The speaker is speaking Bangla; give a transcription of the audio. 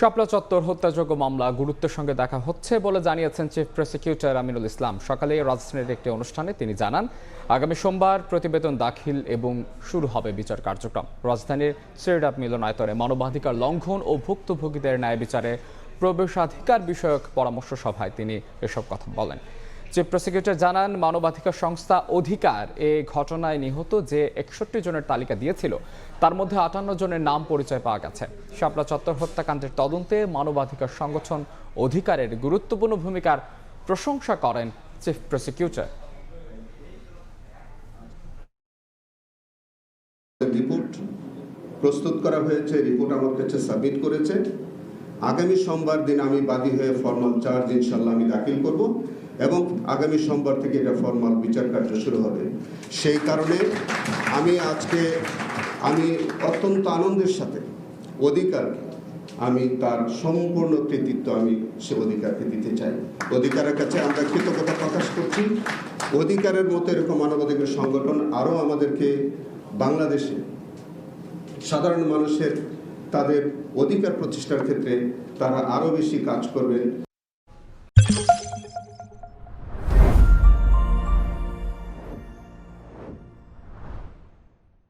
শাপলা চত্বর হত্যাযোগ্য মামলা গুরুত্বের সঙ্গে দেখা হচ্ছে বলে জানিয়েছেন চিফ প্রসিকিউটর আমিনুল ইসলাম। সকালে রাজধানীর একটি অনুষ্ঠানে তিনি জানান, আগামী সোমবার প্রতিবেদন দাখিল এবং শুরু হবে বিচার কার্যক্রম। রাজধানীর সিরডাপ মিলনায়তনে মানবাধিকার লঙ্ঘন ও ভুক্তভোগীদের ন্যায় বিচারে প্রবেশাধিকার বিষয়ক পরামর্শ সভায় তিনি এসব কথা বলেন। চিফ প্রসিকিউটর জানান, মানবাধিকার সংস্থা অধিকার এ ঘটনায় নিহত যে 61 জনের তালিকা দিয়েছিল তার মধ্যে 58 জনের নাম পরিচয় পাওয়া গেছে। শাপলা চত্বর হত্যাকাণ্ডের তদন্তে মানবাধিকার সংগঠন অধিকারের গুরুত্বপূর্ণ ভূমিকার প্রশংসা করেন চিফ প্রসিকিউটর। রিপোর্ট প্রস্তুত করা হয়েছে, রিপোর্ট আমার কাছে সাবমিট করেছে। আগামী সোমবার দিন আমি বাদী হয়ে ফর্মাল চার্জ ইনশাল্লাহ আমি দাখিল করব এবং আগামী সোমবার থেকে এটা ফর্মাল বিচার কার্য শুরু হবে। সেই কারণে আমি অত্যন্ত আনন্দের সাথে অধিকারকে আমি তার সম্পূর্ণ কৃতিত্ব আমি সে অধিকারকে দিতে চাই। অধিকারের কাছে আমরা কৃতজ্ঞতা প্রকাশ করছি। অধিকারের মতো এরকম মানবাধিকার সংগঠন আরও আমাদেরকে বাংলাদেশে সাধারণ মানুষের তাদের অধিকার প্রতিষ্ঠার ক্ষেত্রে তারা আরও বেশি কাজ করবেন।